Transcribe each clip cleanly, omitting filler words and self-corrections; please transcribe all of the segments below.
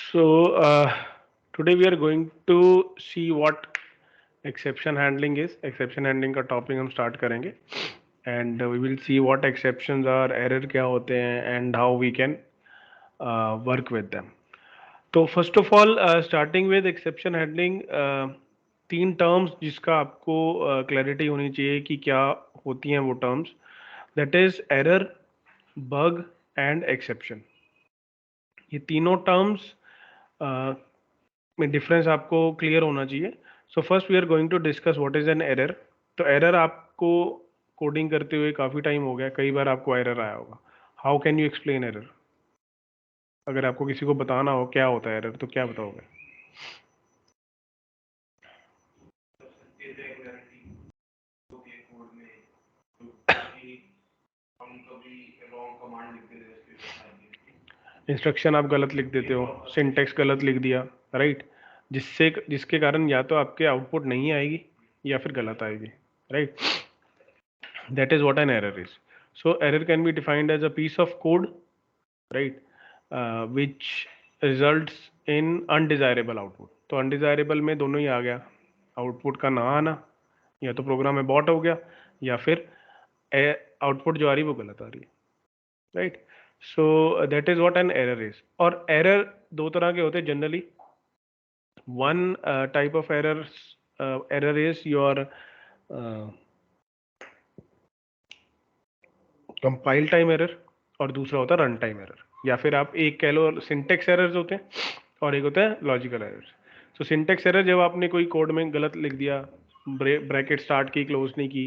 So today we are going to see what exception handling is. Exception handling का topic हम start करेंगे and we will see what exceptions are, error क्या होते हैं and how we can work with them. तो first of all starting with exception handling, तीन terms जिसका आपको क्लैरिटी होनी चाहिए कि क्या होती हैं वो terms. That is error, bug and exception. ये तीनों टर्म्स में डिफरेंस आपको क्लियर होना चाहिए. So first we are going to discuss what is an error. तो एरर आपको कोडिंग करते हुए काफ़ी टाइम हो गया, कई बार आपको एरर आया होगा. How can you explain error? अगर आपको किसी को बताना हो क्या होता है एरर तो क्या बताओगे? इंस्ट्रक्शन आप गलत लिख देते हो, सिंटेक्स गलत लिख दिया, राइट? जिसके कारण या तो आपके आउटपुट नहीं आएगी या फिर गलत आएगी, right? That is what an error is. So error can be defined as a piece of code, right, which results in undesirable output. तो अनडिजायरेबल में दोनों ही आ गया, आउटपुट का ना आना, या तो प्रोग्राम में बॉट हो गया या फिर आउटपुट जो आ रही है वो गलत आ रही है, right? So that is what an error is. और एरर दो तरह के होते हैं generally. One type of error is your compile time error और दूसरा होता है रन टाइम एरर. या फिर आप एक कह लो सिंटेक्स एरर्स होते हैं और एक होता है लॉजिकल एरर्स. तो सिंटेक्स एरर जब आपने कोई कोड में गलत लिख दिया, ब्रैकेट स्टार्ट की क्लोज नहीं की,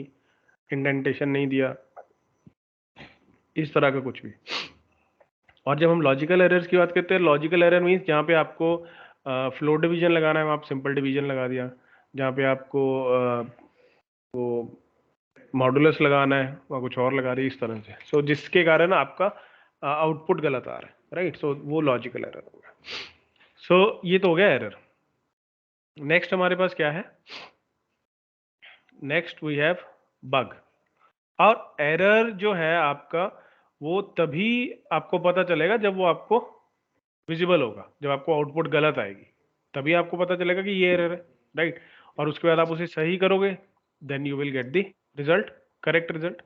इंडेंटेशन नहीं दिया, इस तरह का कुछ भी. और जब हम लॉजिकल एरर्स की बात करते हैं, लॉजिकल एरर मीन्स जहाँ पे आपको फ्लोट डिवीजन लगाना है आप सिंपल डिवीजन लगा दिया, जहाँ पे आपको वो मॉडुलस लगाना है वहाँ कुछ और लगा रही है, इस तरह से. सो जिसके कारण आपका आउटपुट गलत आ रहा है, राइट? सो वो लॉजिकल एरर हो गया. सो ये तो हो गया एरर. नेक्स्ट हमारे पास क्या है? Next we have bug. और एरर जो है आपका वो तभी आपको पता चलेगा जब वो आपको विजिबल होगा, जब आपको आउटपुट गलत आएगी तभी आपको पता चलेगा कि ये एरर है, राइट? और उसके बाद आप उसे सही करोगे, then you will get the result, correct result.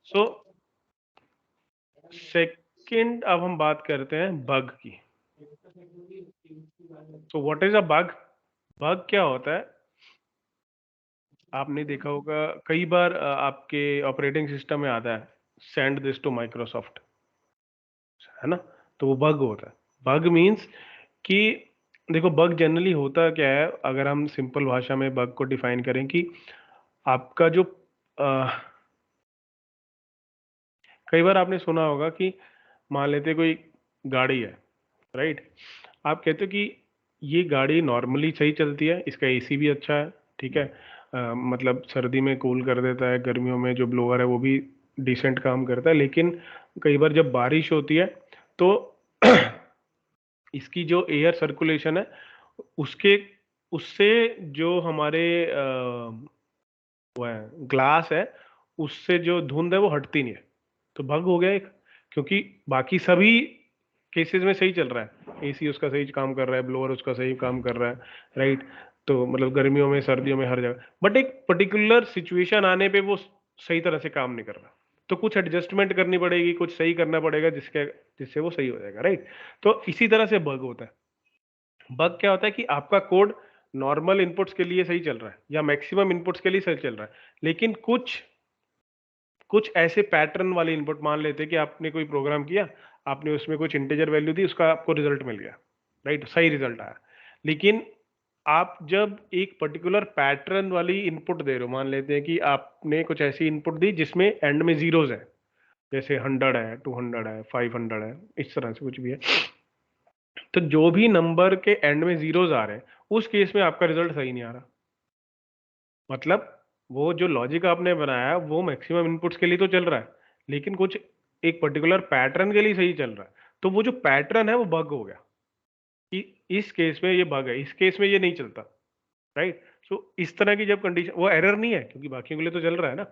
So second, अब हम बात करते हैं बग की. तो what is a bug? Bug क्या होता है? आपने देखा होगा कई बार आपके ऑपरेटिंग सिस्टम में आता है सेंड दिस टू माइक्रोसॉफ्ट, है ना? तो वो बग होता है. बग मीन्स कि देखो, बग जनरली होता क्या है, अगर हम सिंपल भाषा में बग को डिफाइन करें कि आपका जो कई बार आपने सुना होगा कि मान लेते कोई गाड़ी है, राइट? आप कहते हो कि ये गाड़ी नॉर्मली सही चलती है, इसका एसी भी अच्छा है, ठीक है, मतलब सर्दी में कूल कर देता है, गर्मियों में जो ब्लोअर है वो भी डिसेंट काम करता है. लेकिन कई बार जब बारिश होती है तो इसकी जो एयर सर्कुलेशन है उसके उससे जो हमारे वो है ग्लास है, उससे जो धुंध है वो हटती नहीं है. तो बग हो गया एक, क्योंकि बाकी सभी केसेस में सही चल रहा है, एसी उसका सही काम कर रहा है, ब्लोअर उसका सही काम कर रहा है, राइट? तो मतलब गर्मियों में सर्दियों में हर जगह, बट एक पर्टिकुलर सिचुएशन आने पे वो सही तरह से काम नहीं कर रहा. तो कुछ एडजस्टमेंट करनी पड़ेगी, कुछ सही करना पड़ेगा जिससे वो सही हो जाएगा, राइट? तो इसी तरह से बग होता है. बग क्या होता है कि आपका कोड नॉर्मल इनपुट्स के लिए सही चल रहा है या मैक्सिमम इनपुट्स के लिए सही चल रहा है, लेकिन कुछ कुछ ऐसे पैटर्न वाले इनपुट, मान लेते हैं कि आपने कोई प्रोग्राम किया, आपने उसमें कुछ इंटीजर वैल्यू दी, उसका आपको रिजल्ट मिल गया, राइट? सही रिजल्ट आया. लेकिन आप जब एक पर्टिकुलर पैटर्न वाली इनपुट दे रहे हो, मान लेते हैं कि आपने कुछ ऐसी इनपुट दी जिसमें एंड में जीरोज है, जैसे 100 है, 200 है, 500 है, इस तरह से कुछ भी है. तो जो भी नंबर के एंड में जीरोज आ रहे हैं उस केस में आपका रिजल्ट सही नहीं आ रहा. मतलब वो जो लॉजिक आपने बनाया है वो मैक्सिमम इनपुट्स के लिए तो चल रहा है, लेकिन कुछ एक पर्टिकुलर पैटर्न के लिए सही चल रहा है. तो वो जो पैटर्न है वो बग हो गया कि इस केस में ये बग है, इस केस में ये नहीं चलता, राइट? सो इस तरह की जब कंडीशन, वो एरर नहीं है क्योंकि बाकियों के लिए तो चल रहा है ना.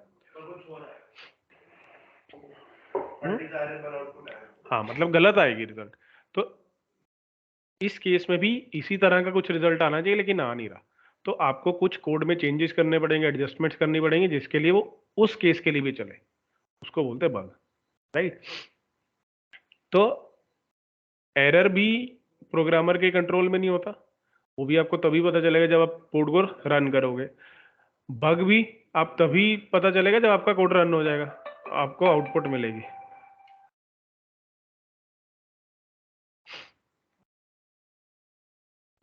हाँ, मतलब गलत आएगी रिजल्ट. तो इस केस में भी इसी तरह का कुछ रिजल्ट आना चाहिए, लेकिन आ नहीं रहा। तो आपको कुछ कोड में चेंजेस करने पड़ेंगे, एडजस्टमेंट्स करनी पड़ेंगी, जिसके लिए वो उस केस के लिए भी चले। उसको बोलते हैं बग, राइट। तो एरर भी प्रोग्रामर के कंट्रोल में नहीं होता, वो भी आपको तभी पता चलेगा जब आप कोड को रन करोगे। बग भी आप तभी पता चलेगा जब आपका कोड रन हो जाएगा, आपको आउटपुट मिलेगी।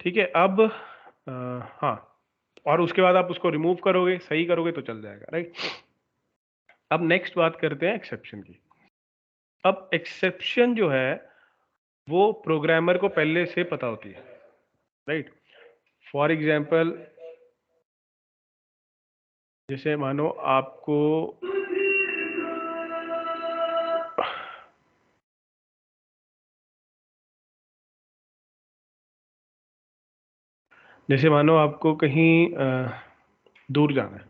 ठीक है, अब हाँ, और उसके बाद आप उसको रिमूव करोगे, सही करोगे तो चल जाएगा, राइट। अब नेक्स्ट बात करते हैं एक्सेप्शन की। अब एक्सेप्शन जो है वो प्रोग्रामर को पहले से पता होती है, राइट। फॉर एग्जाम्पल, जैसे मानो आपको जैसे मानो आपको कहीं दूर जाना है,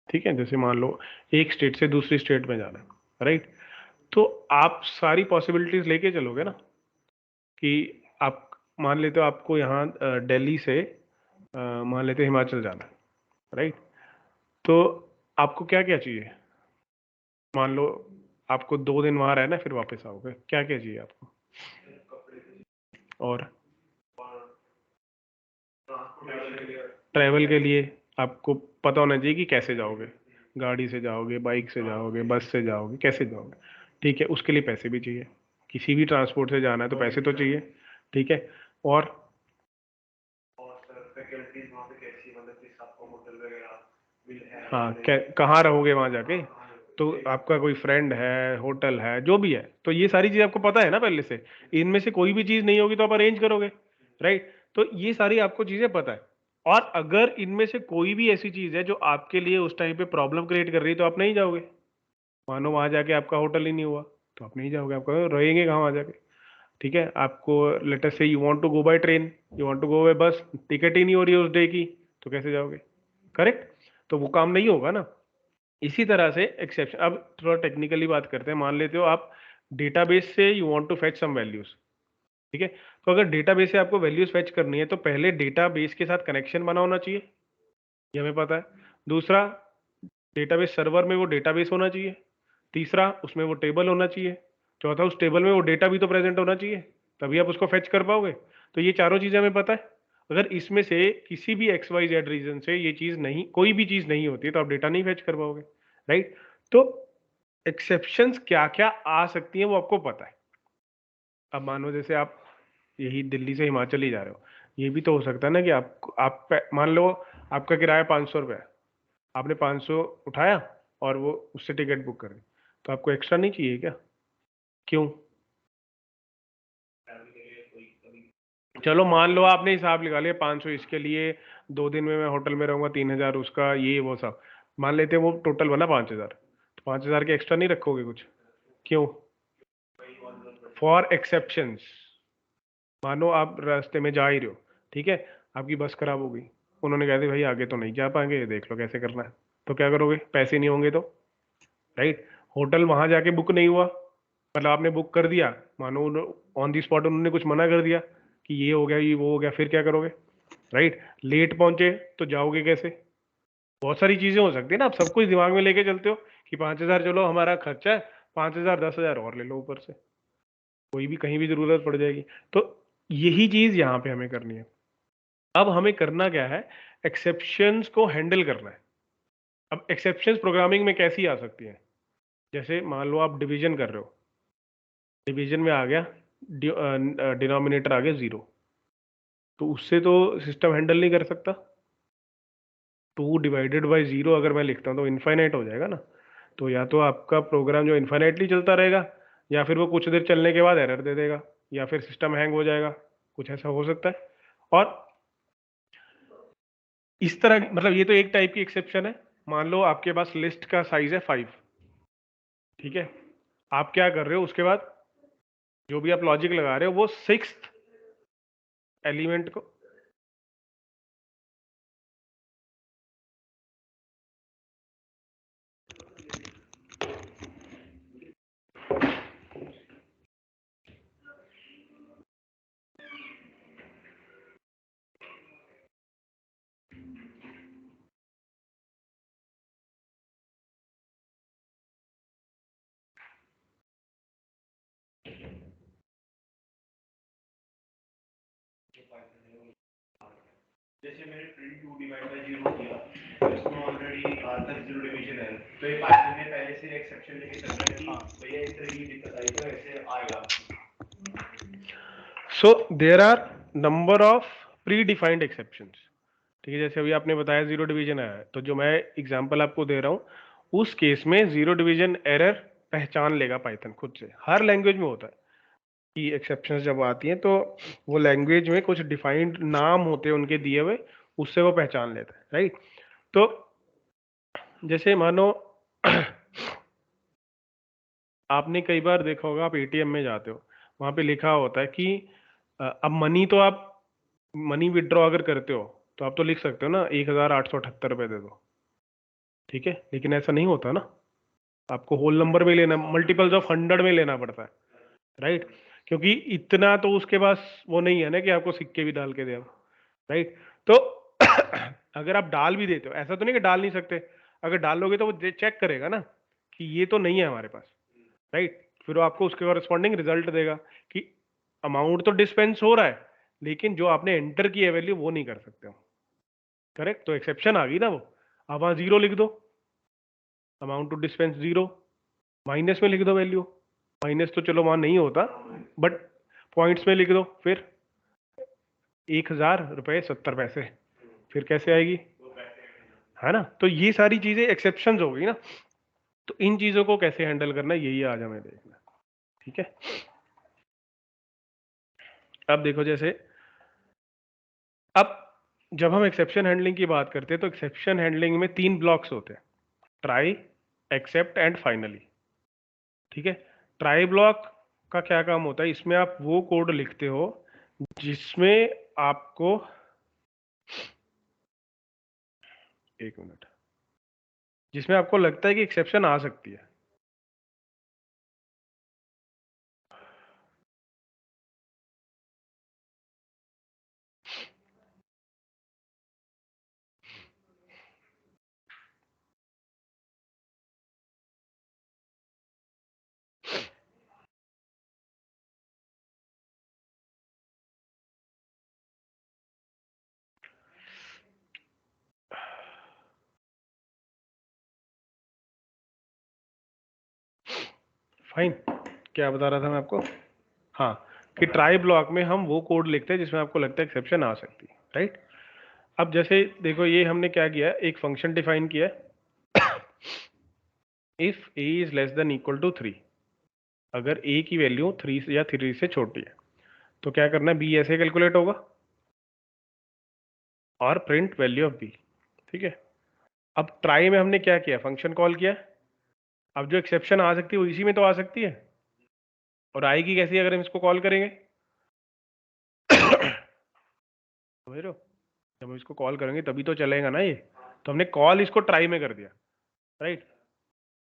ठीक है, जैसे मान लो एक स्टेट से दूसरी स्टेट में जाना है, राइट। तो आप सारी पॉसिबिलिटीज लेके चलोगे ना, कि आप मान लेते हो आपको यहाँ दिल्ली से मान लेते हो हिमाचल जाना है, राइट। तो आपको क्या क्या चाहिए? मान लो आपको 2 दिन वहां रहना है, फिर वापस आओगे, क्या क्या चाहिए आपको? और ट्रैवल के लिए आपको पता होना चाहिए कि कैसे जाओगे, गाड़ी से जाओगे, बाइक से जाओगे, बस से जाओगे, कैसे जाओगे, ठीक है। उसके लिए पैसे भी चाहिए, किसी भी ट्रांसपोर्ट से जाना है तो पैसे तो चाहिए, ठीक है। और हाँ, कहाँ रहोगे वहां जाके, तो आपका कोई फ्रेंड है, होटल है, जो भी है, तो ये सारी चीज आपको पता है ना पहले से। इनमें से कोई भी चीज नहीं होगी तो आप अरेंज करोगे, राइट। तो ये सारी आपको चीजें पता है। और अगर इनमें से कोई भी ऐसी चीज है जो आपके लिए उस टाइम पे प्रॉब्लम क्रिएट कर रही है, तो आप नहीं जाओगे। मानो वहां जाके आपका होटल ही नहीं हुआ, तो आप नहीं जाओगे, आप रहेंगे कहाँ वहां जाके, ठीक है। आपको लेटर से you want to go by train, you want to go by bus, ticket ही नहीं हो रही है उस डे की, तो कैसे जाओगे? करेक्ट। तो वो काम नहीं होगा ना। इसी तरह से एक्सेप्शन, अब थोड़ा टेक्निकली बात करते हैं। मान लेते हो आप डेटाबेस से you want to fetch some values, ठीक है। तो अगर डेटाबेस से आपको वैल्यूज फेच करनी है, तो पहले डेटाबेस के साथ कनेक्शन बना होना चाहिए, ये हमें पता है। दूसरा, डेटाबेस सर्वर में वो डेटाबेस होना चाहिए। तीसरा, उसमें वो टेबल होना चाहिए। चौथा, उस टेबल में वो डेटा भी तो प्रेजेंट होना चाहिए, तभी आप उसको फेच कर पाओगे। तो ये चारों चीजें हमें पता है। अगर इसमें से किसी भी एक्स वाई जेड रीजन से ये चीज नहीं, कोई भी चीज नहीं होती, तो आप डेटा नहीं फेच कर पाओगे, राइट। तो एक्सेप्शंस क्या क्या आ सकती हैं वो आपको पता है। अब मानो जैसे आप यही दिल्ली से हिमाचल ही जा रहे हो, ये भी तो हो सकता है ना कि आप मान लो आपका किराया 500 रुपये है, आपने 500 उठाया और वो उससे टिकट बुक कर दी, तो आपको एक्स्ट्रा नहीं चाहिए क्या? क्यों? चलो मान लो आपने हिसाब लगा लिया 500 इसके लिए, 2 दिन में मैं होटल में रहूंगा, 3,000 उसका, ये वो सब मान लेते हैं, वो टोटल बना 5,000। तो 5,000 के एक्स्ट्रा नहीं रखोगे कुछ? क्यों? For exceptions. मानो आप रास्ते में जा ही रहे हो, ठीक है, आपकी बस खराब हो गई, उन्होंने कहा भाई आगे तो नहीं जा पाएंगे, देख लो कैसे करना है। तो क्या करोगे? पैसे नहीं होंगे तो, राइट। होटल वहां जाके बुक नहीं हुआ, मतलब आपने बुक कर दिया, मानो ऑन दी स्पॉट उन्होंने कुछ मना कर दिया कि ये हो गया, ये वो हो गया, फिर क्या करोगे? राइट। लेट पहुंचे तो जाओगे कैसे? बहुत सारी चीजें हो सकती है ना, आप सब कुछ दिमाग में लेके चलते हो कि 5,000 चलो हमारा खर्चा है, 5,000 10,000 और ले लो ऊपर से, कोई भी कहीं भी जरूरत पड़ जाएगी। तो यही चीज यहाँ पे हमें करनी है। अब हमें करना क्या है? एक्सेप्शंस को हैंडल करना है। अब एक्सेप्शंस प्रोग्रामिंग में कैसी आ सकती है? जैसे मान लो आप डिवीजन कर रहे हो, डिवीजन में आ गया, डिनोमिनेटर आ गया 0, तो उससे तो सिस्टम हैंडल नहीं कर सकता। 2 डिवाइडेड बाई 0 अगर मैं लिखता हूँ तो इनफाइनाइट हो जाएगा ना। तो या तो आपका प्रोग्राम जो इनफाइनाइटली चलता रहेगा, या फिर वो कुछ देर चलने के बाद एरर दे देगा, या फिर सिस्टम हैंग हो जाएगा, कुछ ऐसा हो सकता है। और इस तरह, मतलब ये तो एक टाइप की एक्सेप्शन है। मान लो आपके पास लिस्ट का साइज है 5, ठीक है। आप क्या कर रहे हो उसके बाद, जो भी आप लॉजिक लगा रहे हो वो 6th एलिमेंट को, जैसे मैंने प्रिंट 2 डिवाइड बाय 0 किया तो इसमें ऑलरेडी तक जीरो डिवीजन है, तो ये पाइथन ने पहले से एक्सेप्शन लेके चल रहा है कि भैया इस तरह की दिक्कत आई तो ऐसे आएगा। So there are number of predefined exceptions. ठीक है, जैसे अभी आपने बताया जीरो डिवीजन है, तो जो मैं एग्जांपल आपको दे रहा हूं उस केस में जीरो डिवीजन एरर पहचान लेगा पाइथन खुद से। हर लैंग्वेज में होता है कि एक्सेप्शंस जब आती हैं तो वो लैंग्वेज में कुछ डिफाइंड नाम होते हैं उनके दिए हुए, उससे वो पहचान लेता है, राइट। तो जैसे मानो आपने कई बार देखा होगा, आप एटीएम में जाते हो, वहां पे लिखा होता है कि अब मनी तो आप मनी विड्रॉ अगर करते हो तो आप तो लिख सकते हो ना 1878 रुपये दे दो, ठीक है, लेकिन ऐसा नहीं होता ना, आपको होल नंबर में लेना, मल्टीपल्स ऑफ 100 में लेना पड़ता है, राइट। क्योंकि इतना तो उसके पास वो नहीं है ना कि आपको सिक्के भी डाल के दे, राइट। तो अगर आप डाल भी देते हो, ऐसा तो नहीं कि डाल नहीं सकते, अगर डालोगे तो वो चेक करेगा ना कि ये तो नहीं है हमारे पास, राइट। फिर वो आपको उसके कॉरेस्पॉन्डिंग रिजल्ट देगा कि अमाउंट तो डिस्पेंस हो रहा है, लेकिन जो आपने एंटर की है वैल्यू वो नहीं कर सकते हो, करेक्ट। तो एक्सेप्शन आ गई ना वो। अब वहां जीरो लिख दो, amount to dispense zero, minus में लिख दो वैल्यू, माइनस तो चलो वहां नहीं होता, बट पॉइंट्स में लिख दो फिर 1000 रुपये 70 पैसे, फिर कैसे आएगी, है ना। तो ये सारी चीजें एक्सेप्शंस हो गई ना, तो इन चीजों को कैसे हैंडल करना यही आज हमें देखना, ठीक है। अब देखो, जैसे अब जब हम एक्सेप्शन हैंडलिंग की बात करते हैं तो एक्सेप्शन हैंडलिंग में 3 ब्लॉक्स होते हैं, ट्राई, एक्सेप्ट एंड फाइनली, ठीक है। ट्राई ब्लॉक का क्या काम होता है, इसमें आप वो कोड लिखते हो जिसमें आपको, एक मिनट, जिसमें आपको लगता है कि एक्सेप्शन आ सकती है। फाइन, क्या बता रहा था मैं आपको, हाँ, कि ट्राई ब्लॉक में हम वो कोड लिखते हैं जिसमें आपको लगता है एक्सेप्शन आ सकती है, राइट। अब जैसे देखो, ये हमने क्या किया है, एक फंक्शन डिफाइन किया है, if a is less than equal to 3, अगर a की वैल्यू 3 या 3 से छोटी है तो क्या करना है, b ऐसे कैलकुलेट होगा और प्रिंट वैल्यू ऑफ b, ठीक है। अब ट्राई में हमने क्या किया, फंक्शन कॉल किया, अब जो एक्सेप्शन आ सकती है वो इसी में तो आ सकती है, और आएगी कैसी अगर हम इसको कॉल करेंगे, समझ रहे हो, जब हम इसको कॉल करेंगे तभी तो चलेगा ना ये, तो हमने कॉल इसको ट्राई में कर दिया, राइट।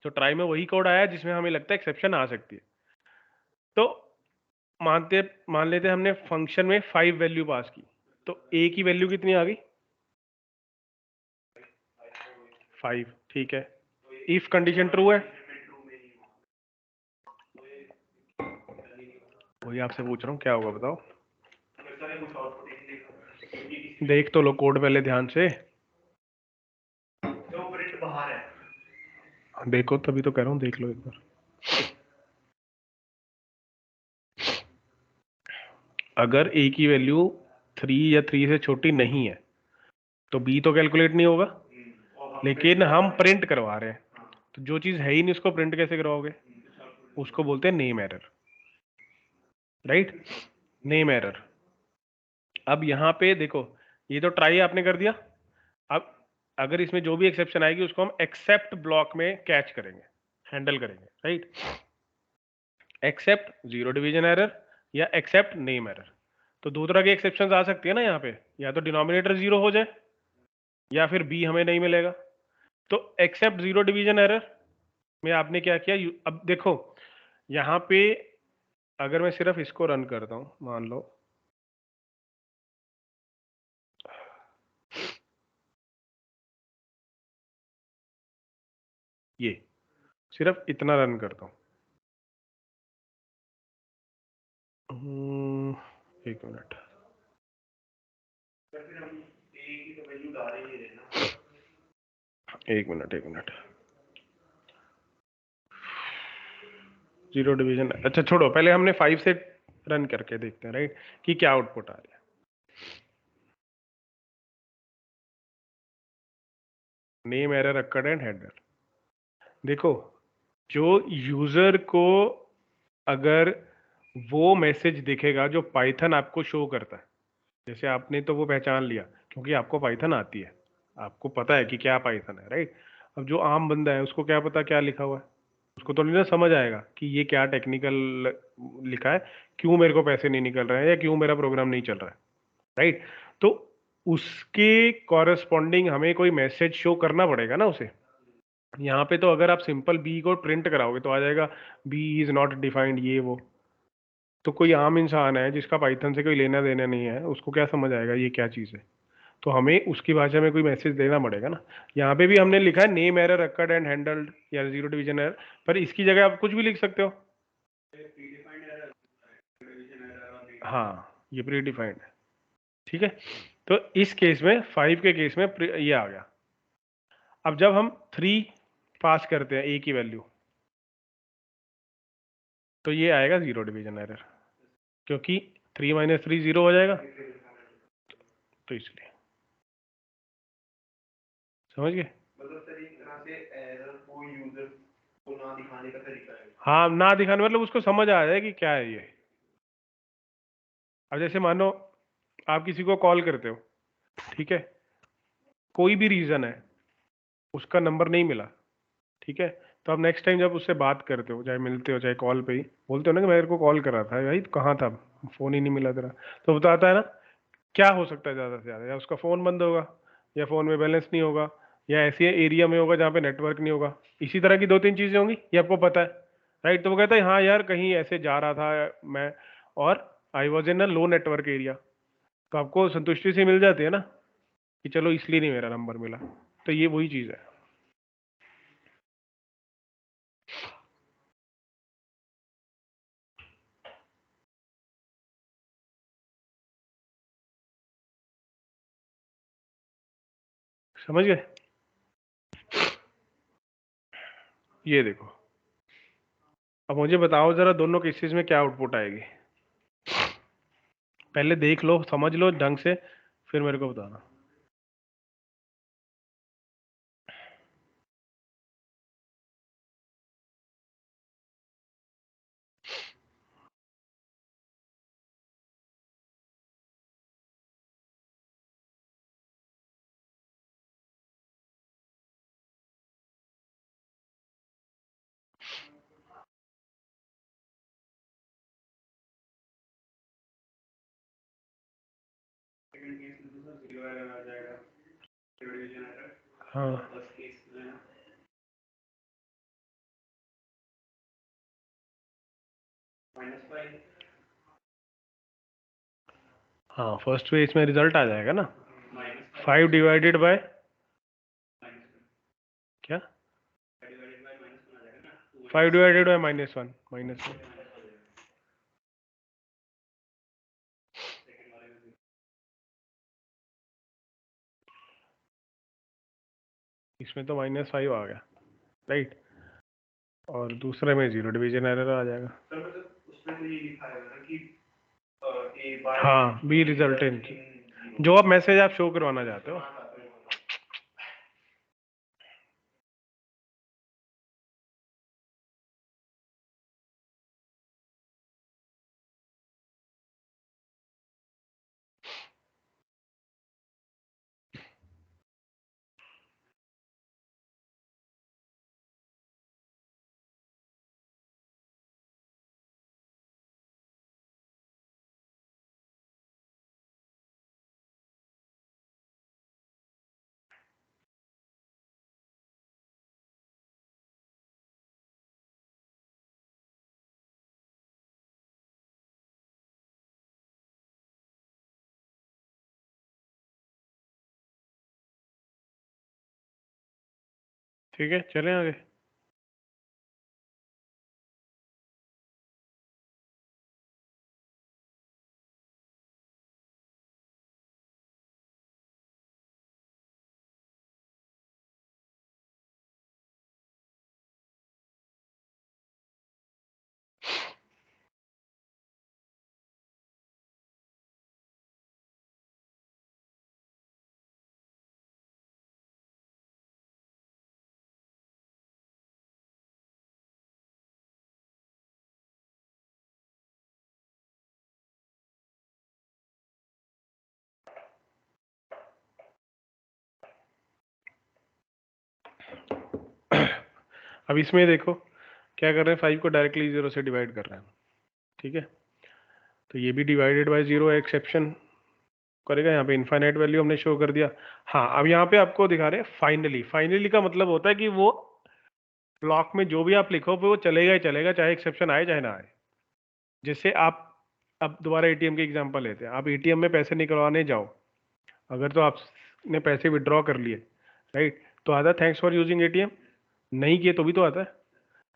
तो ट्राई में वही कोड आया जिसमें हमें लगता है एक्सेप्शन आ सकती है। तो मानते मान लेते हमने फंक्शन में 5 वैल्यू पास की, तो a की वैल्यू कितनी आ गई, 5, ठीक है। इफ कंडीशन ट्रू है, वही आपसे पूछ रहा हूँ क्या होगा बताओ, देख तो लो कोड पहले ध्यान से, जो प्रिंट बाहर है देखो, तभी तो कह रहा हूँ देख लो एक बार। अगर a की वैल्यू 3 या 3 से छोटी नहीं है तो b तो कैलकुलेट नहीं होगा, लेकिन हम प्रिंट करवा रहे हैं, तो जो चीज है ही नहीं उसको प्रिंट कैसे करवाओगे, उसको बोलते हैं name error, right, name error. अब यहाँ पे देखो, ये तो ट्राई आपने कर दिया, अब अगर इसमें जो भी एक्सेप्शन आएगी उसको हम एक्सेप्ट ब्लॉक में कैच करेंगे, हैंडल करेंगे, right. Except zero division error या एक्सेप्ट नेम एरर, तो दो तरह की एक्सेप्शन आ सकती है ना यहाँ पे, या तो डिनोमिनेटर जीरो हो जाए या फिर बी हमें नहीं मिलेगा। तो एक्सेप्ट जीरो डिवीजन एरर में आपने क्या किया, अब देखो यहाँ पे अगर मैं सिर्फ इसको रन करता हूँ, मान लो ये सिर्फ इतना रन करता हूँ, एक मिनट, एक मिनट एक मिनट। जीरो डिवीजन, अच्छा छोड़ो, पहले हमने 5 से रन करके देखते हैं, राइट, कि क्या आउटपुट आ रहा है। Name error occurred and header. देखो, जो यूजर को अगर वो मैसेज दिखेगा जो पाइथन आपको शो करता है, जैसे आपने तो वो पहचान लिया क्योंकि आपको पाइथन आती है, आपको पता है कि क्या पाइथन है, राइट। अब जो आम बंदा है उसको क्या पता क्या लिखा हुआ है, उसको तो नहीं ना समझ आएगा कि ये क्या टेक्निकल लिखा है, क्यों मेरे को पैसे नहीं निकल रहे हैं या क्यों मेरा प्रोग्राम नहीं चल रहा है, राइट। तो उसके कॉरेस्पॉन्डिंग हमें कोई मैसेज शो करना पड़ेगा ना उसे। यहाँ पे तो अगर आप सिंपल बी को प्रिंट कराओगे तो आ जाएगा बी इज नॉट डिफाइंड, ये वो। तो कोई आम इंसान है जिसका पाइथन से कोई लेना देना नहीं है, उसको क्या समझ आएगा ये क्या चीज़ है। तो हमें उसकी भाषा में कोई मैसेज देना पड़ेगा ना। यहाँ पे भी हमने लिखा है name error occurred and handled या जीरो डिवीजन एरर, पर इसकी जगह आप कुछ भी लिख सकते हो। हाँ, ये प्री डिफाइंड है, ठीक है। तो इस केस में 5 के केस में ये आ गया। अब जब हम 3 पास करते हैं ए की वैल्यू, तो ये आएगा जीरो डिवीजन एरर, क्योंकि 3 - 3 जीरो हो जाएगा, तो इसलिए। समझ गए? मतलब सर एक तरह से एरर को यूजर को ना दिखाने का तरीका है। हाँ, ना दिखाने मतलब उसको समझ आ जाए कि क्या है ये। अब जैसे मानो आप किसी को कॉल करते हो, ठीक है, कोई भी रीजन है, उसका नंबर नहीं मिला, ठीक है, तो आप नेक्स्ट टाइम जब उससे बात करते हो, चाहे मिलते हो चाहे कॉल पे ही, बोलते हो ना कि मेरे को कॉल करा था भाई, तो कहाँ था, फोन ही नहीं मिला तेरा। तो बताता है ना क्या हो सकता है ज़्यादा से ज़्यादा, या उसका फ़ोन बंद होगा, या फ़ोन में बैलेंस नहीं होगा, या ऐसे एरिया में होगा जहाँ पे नेटवर्क नहीं होगा। इसी तरह की 2-3 चीज़ें होंगी, ये आपको पता है, राइट। तो वो कहता है हाँ यार कहीं ऐसे जा रहा था मैं, और I was in a low network area. तो आपको संतुष्टि से मिल जाती है ना कि चलो इसलिए नहीं मेरा नंबर मिला। तो ये वही चीज़ है। समझ गए? ये देखो, अब मुझे बताओ जरा दोनों केसेस में क्या आउटपुट आएगी। पहले देख लो, समझ लो ढंग से, फिर मेरे को बताना। हाँ हाँ, फर्स्ट पे इसमें रिजल्ट आ जाएगा ना, 5 डिवाइडेड बाय क्या, 5 डिवाइडेड बाय -1, -1। इसमें तो -5 आ गया, राइट, और दूसरे में जीरो डिवीजन एरर आ जाएगा। सर मतलब उसमें तो ये लिखा है ना कि हाँ, बी रिजल्टेंट, जो आप मैसेज आप शो करवाना चाहते हो। ठीक है, चलें आगे। अब इसमें देखो क्या कर रहे हैं, 5 को डायरेक्टली 0 से डिवाइड कर रहे हैं, ठीक है। तो ये भी डिवाइडेड बाय 0 एक्सेप्शन करेगा, यहाँ पे इनफाइनाइट वैल्यू हमने शो कर दिया। हाँ, अब यहाँ पे आपको दिखा रहे हैं फाइनली। फाइनली का मतलब होता है कि वो ब्लॉक में जो भी आप लिखो वो चलेगा ही चलेगा, चाहे एक्सेप्शन आए चाहे ना आए। जैसे आप अब दोबारा एटीएम के एग्जांपल लेते हैं, आप एटीएम में पैसे निकलवाने जाओ, अगर तो आपने पैसे विड्रॉ कर लिए, राइट, तो आता है थैंक्स फॉर यूजिंग एटीएम, नहीं किए तो भी तो आता है।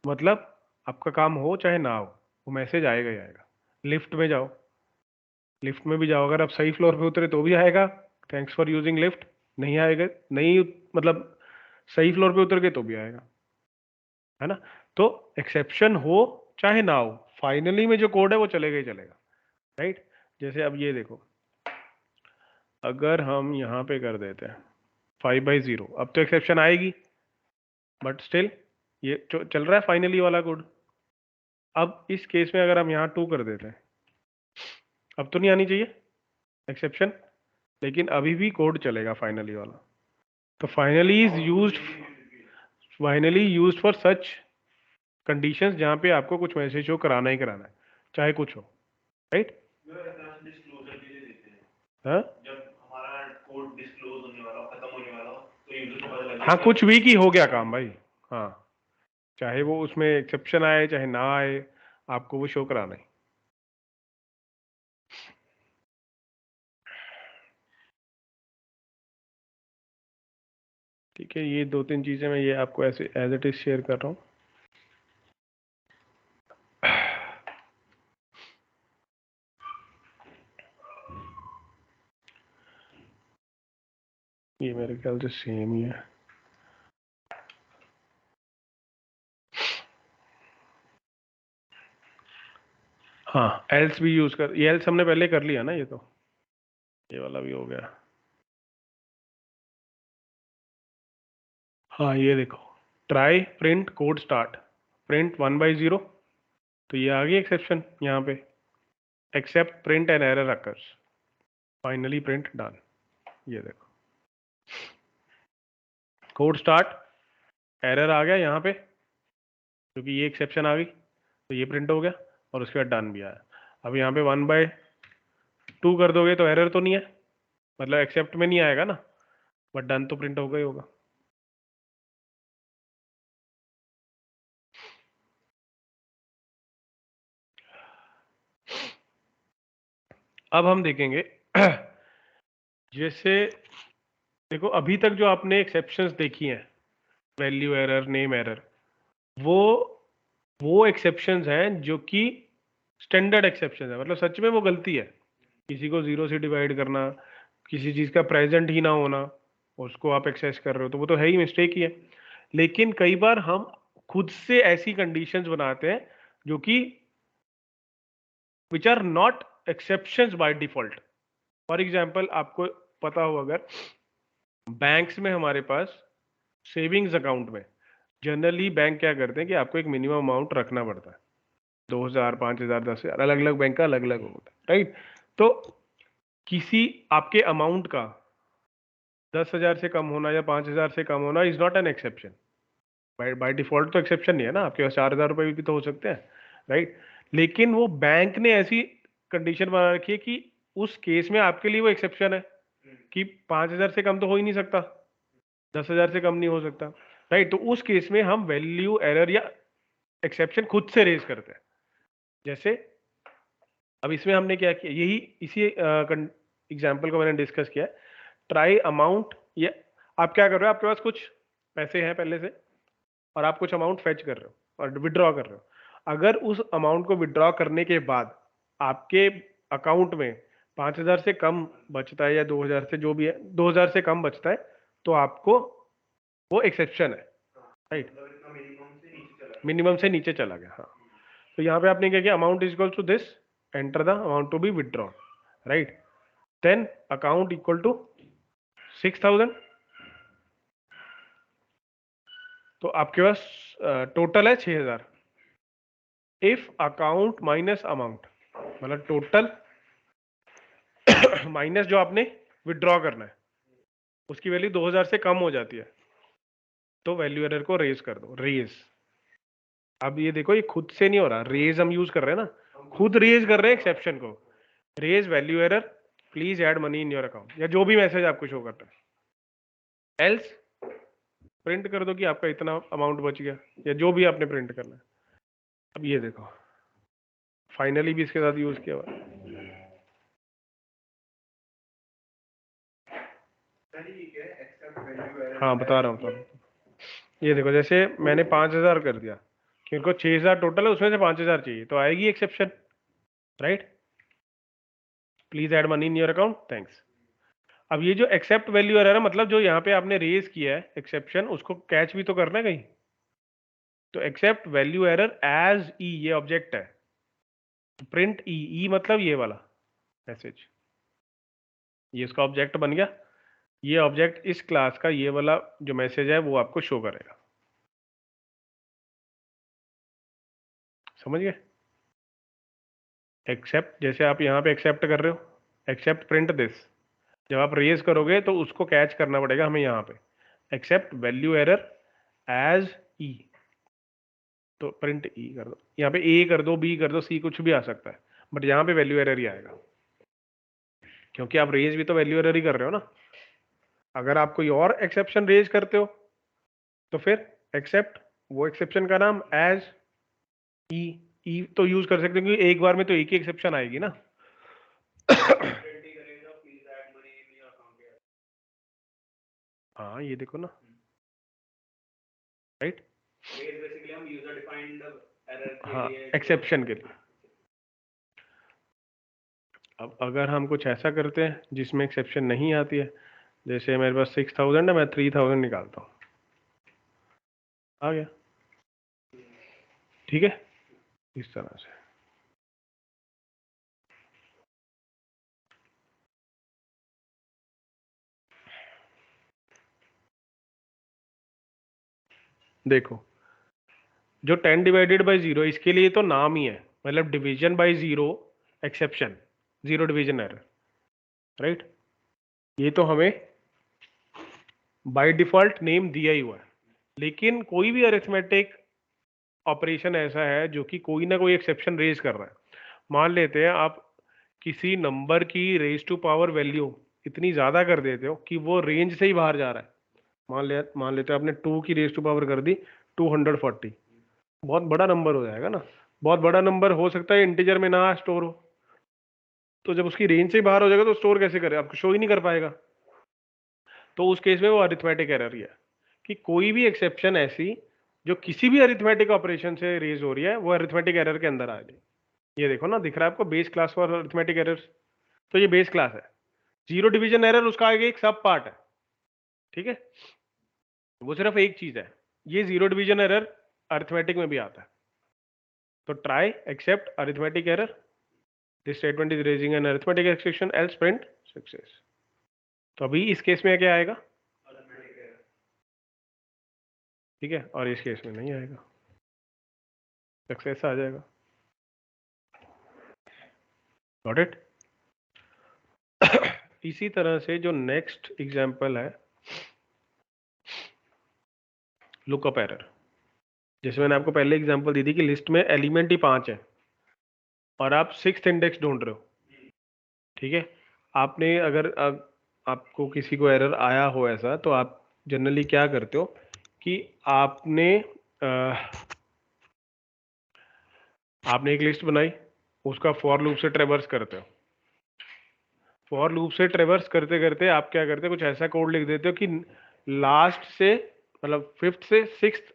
मतलब आपका काम हो चाहे ना हो, वो मैसेज आएगा ही आएगा। लिफ्ट में जाओ, लिफ्ट में भी जाओ, अगर आप सही फ्लोर पे उतरे तो भी आएगा थैंक्स फॉर यूजिंग लिफ्ट, नहीं आएगा, नहीं मतलब सही फ्लोर पे उतर के तो भी आएगा, है ना। तो एक्सेप्शन हो चाहे ना हो, फाइनली में जो कोड है वो चलेगा ही चलेगा, राइट। जैसे अब ये देखो, अगर हम यहाँ पे कर देते हैं 5/0, अब तो एक्सेप्शन आएगी, बट स्टिल ये चल रहा है फाइनली वाला कोड। अब इस केस में अगर हम यहाँ 2 कर देते हैं, अब तो नहीं आनी चाहिए एक्सेप्शन, लेकिन अभी भी कोड चलेगा फाइनली वाला। तो finally used for such conditions जहाँ पे आपको कुछ मैसेज शो कराना ही कराना है, चाहे कुछ हो, राइट। हाँ, हाँ, कुछ भी की हो गया काम भाई। हाँ, चाहे वो उसमें एक्सेप्शन आए चाहे ना आए, आपको वो शो कराना है। ठीक है, ये 2-3 चीजें मैं ये आपको ऐसे एज इट इज शेयर कर रहा हूँ। ये मेरे ख्याल से सेम ही है। हाँ, एल्स भी यूज कर, ये एल्स हमने पहले कर लिया ना, ये वाला भी हो गया। हाँ, ये देखो, try print code start print 1/0, तो ये आ गई एक्सेप्शन यहाँ पे, except print an error occurs, finally print done. ये देखो कोड स्टार्ट, एरर आ गया यहाँ पे क्योंकि ये एक्सेप्शन आ गई, तो ये प्रिंट हो गया और उसके बाद डन भी आया। अब यहाँ पे 1/2 कर दोगे तो एरर तो नहीं है, मतलब एक्सेप्ट में नहीं आएगा ना, बट डन तो प्रिंट होगा ही होगा। अब हम देखेंगे जैसे देखो अभी तक जो आपने एक्सेप्शंस देखी हैं, वैल्यू एरर, नेम एरर, वो वो एक्सेप्शंस हैं जो कि स्टैंडर्ड एक्सेप्शन है, मतलब सच में वो गलती है, किसी को 0 से डिवाइड करना, किसी चीज का प्रेजेंट ही ना होना, उसको आप एक्सेस कर रहे हो तो वो तो है ही, मिस्टेक ही है। लेकिन कई बार हम खुद से ऐसी कंडीशंस बनाते हैं जो कि which are not exceptions by default. For example, आपको पता हो, अगर बैंक्स में हमारे पास सेविंग्स अकाउंट में जनरली बैंक क्या करते हैं कि आपको एक मिनिमम अमाउंट रखना पड़ता है, 2,000, 5,000, 10,000, अलग अलग बैंक का अलग अलग होता है, राइट। तो किसी आपके अमाउंट का 10,000 से कम होना या 5,000 से कम होना is not an exception. By default तो एक्सेप्शन नहीं है ना, आपके पास 4,000 रुपए भी तो हो सकते हैं, राइट। लेकिन वो बैंक ने ऐसी कंडीशन बना रखी है कि उस केस में आपके लिए वो एक्सेप्शन है कि 5,000 से कम तो हो ही नहीं सकता, 10,000 से कम नहीं हो सकता, राइट। तो उस केस में हम वैल्यू एरर या एक्सेप्शन खुद से रेज करते हैं। जैसे अब इसमें हमने क्या किया, यही इसी एग्जाम्पल को मैंने डिस्कस किया, ट्राई अमाउंट, ये आप क्या कर रहे हो, आपके पास कुछ पैसे हैं पहले से और आप कुछ अमाउंट फेच कर रहे हो और विड्रॉ कर रहे हो। अगर उस अमाउंट को विड्रॉ करने के बाद आपके अकाउंट में 5,000 से कम बचता है या 2,000 से, जो भी है, 2,000 से कम बचता है, तो आपको वो एक्सेप्शन है, राइट, मिनिमम से नीचे चला गया। हाँ, तो यहाँ पे आपने क्या किया, amount is equal to this, enter the amount to be withdraw, right, then account equal to 6,000, तो आपके पास टोटल है 6,000। इफ अकाउंट माइनस अमाउंट, मतलब टोटल माइनस जो आपने विड्रॉ करना है, उसकी वैल्यू 2,000 से कम हो जाती है, तो वैल्यू एरर को रेज कर दो, रेज, अब ये देखो, ये खुद से नहीं हो रहा, रेज हम यूज कर रहे हैं ना, खुद रेज कर रहे हैं एक्सेप्शन को, raise value error, please add money in your account, या जो भी मैसेज आपको शो करता है, एल्स प्रिंट कर दो कि आपका इतना अमाउंट बच गया, या जो भी आपने प्रिंट करना है। अब ये देखो, फाइनली भी इसके साथ यूज किया हुआ है। हाँ बता रहा हूँ। ये देखो, जैसे मैंने 5,000 कर दिया, क्योंकि 6,000 टोटल है, उसमें से 5,000 चाहिए, तो आएगी exception, right, please add money in your account, thanks. अब ये जो एक्सेप्ट वैल्यू एरर है, मतलब जो यहाँ पे आपने रेज किया है एक्सेप्शन, उसको कैच भी तो करना है कहीं, तो एक्सेप्ट वैल्यू एरर एज ई, ये ऑब्जेक्ट है, प्रिंट ई, ई मतलब ये वाला मैसेज, ये इसका ऑब्जेक्ट बन गया, ये ऑब्जेक्ट इस क्लास का ये वाला जो मैसेज है वो आपको शो करेगा, समझ गए। एक्सेप्ट, जैसे आप यहाँ पे एक्सेप्ट कर रहे हो, एक्सेप्ट प्रिंट दिस, जब आप रेज करोगे तो उसको कैच करना पड़ेगा हमें यहाँ पे, एक्सेप्ट वैल्यू एरर एज ई, तो प्रिंट ई कर दो, यहाँ पे ए कर दो, बी कर दो, सी कुछ भी आ सकता है, बट यहाँ पे वैल्यू एरर ही आएगा, क्योंकि आप रेज भी तो वैल्यू एरर ही कर रहे हो ना। अगर आप कोई और एक्सेप्शन रेज करते हो तो फिर एक्सेप्ट, वो एक्सेप्शन का नाम एज ई, ई तो यूज कर सकते हो, क्योंकि एक बार में तो एक ही एक्सेप्शन आएगी ना। हाँ ये देखो ना, राइट, बेसिकली हम यूजर डिफाइंड एरर के लिए, एक्सेप्शन के लिए। अब अगर हम कुछ ऐसा करते हैं जिसमें एक्सेप्शन नहीं आती है, जैसे मेरे पास 6,000 है, मैं 3,000 निकालता हूँ, आ गया, ठीक है, इस तरह से। देखो, जो 10 डिवाइडेड बाई 0, इसके लिए तो नाम ही है, मतलब division by 0 exception, zero division error, right, ये तो हमें बाय डिफॉल्ट नेम दिया ही हुआ है। लेकिन कोई भी अरिथमेटिक ऑपरेशन ऐसा है जो कि कोई ना कोई एक्सेप्शन रेज कर रहा है, मान लेते हैं आप किसी नंबर की रेज टू पावर वैल्यू इतनी ज्यादा कर देते हो कि वो रेंज से ही बाहर जा रहा है, मान लेते हैं आपने 2 की रेज टू पावर कर दी 240, बहुत बड़ा नंबर हो जाएगा ना, बहुत बड़ा नंबर हो सकता है इंटीजर में ना स्टोर हो, तो जब उसकी रेंज से ही बाहर हो जाएगा तो स्टोर कैसे करे, आपको शो ही नहीं कर पाएगा, तो उस केस में वो अरिथमेटिक एरर ही है, कि कोई भी एक्सेप्शन ऐसी जो किसी भी अरिथमेटिक ऑपरेशन से रेज हो रही है वो अरिथमेटिक एरर के अंदर आ जाए। ये देखो ना, दिख रहा है आपको base class for arithmetic errors, तो ये बेस क्लास है, जीरो डिवीजन एरर उसका आगे एक सब पार्ट है, ठीक है, वो सिर्फ एक चीज है, ये जीरो डिवीजन एरर अरिथमेटिक में भी आता है, तो try except arithmetic error, this statement is raising an arithmetic expression else print success. तो अभी इस केस में क्या आएगा, ठीक है, और इस केस में नहीं आएगा, सक्सेस आ जाएगा, गॉट इट। इसी तरह से जो नेक्स्ट एग्जांपल है, लुकअप एरर, जैसे मैंने आपको पहले एग्जांपल दी थी कि लिस्ट में एलिमेंट ही 5 है और आप 6th इंडेक्स ढूंढ रहे हो, ठीक है, आपने अगर आपको किसी को एरर आया हो ऐसा, तो आप जनरली क्या करते हो कि आपने एक लिस्ट बनाई, उसका फॉर लूप से ट्रेवर्स करते हो, फॉर लूप से ट्रेवर्स करते करते आप क्या करते हो, कुछ ऐसा कोड लिख देते हो कि लास्ट से, मतलब 5th से 6th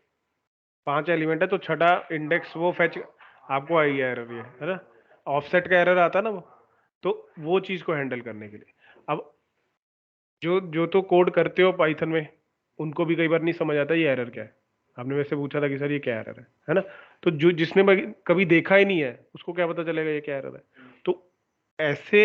5 एलिमेंट है तो छठा इंडेक्स वो फेच, आपको आई है एरर, ये है ना, ऑफसेट का एरर आता है ना तो वो चीज को हैंडल करने के लिए, अब जो जो तो कोड करते हो पाइथन में, उनको भी कई बार नहीं समझ आता ये एरर क्या है, आपने वैसे पूछा था कि सर ये क्या एरर है ना, तो जो जिसने कभी देखा ही नहीं है उसको क्या पता चलेगा ये क्या एरर है, तो ऐसे,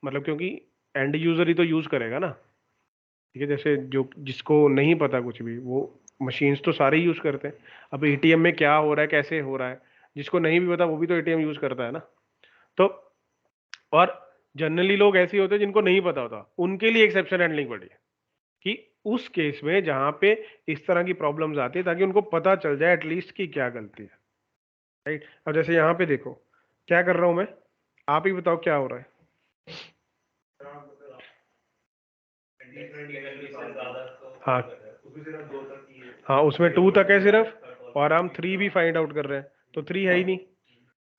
मतलब क्योंकि एंड यूजर ही तो यूज करेगा ना, ठीक है, जैसे जो जिसको नहीं पता कुछ भी, वो मशीन्स तो सारे ही यूज करते हैं, अब एटीएम में क्या हो रहा है कैसे हो रहा है, जिसको नहीं भी पता वो भी तो एटीएम यूज करता है ना, तो और जनरली लोग ऐसे ही होते हैं जिनको नहीं पता होता, उनके लिए एक्सेप्शन हैंडलिंग पड़ी है, कि उस केस में जहां पे इस तरह की प्रॉब्लम्स आती है ताकि उनको पता चल जाए एटलीस्ट कि क्या गलती है, राइट। अब जैसे यहाँ पे देखो क्या कर रहा हूँ मैं, आप ही बताओ क्या हो रहा है। हाँ हाँ, उसमें 2 तक है सिर्फ, और हम 3 भी फाइंड आउट कर रहे हैं, तो 3 है ही नहीं।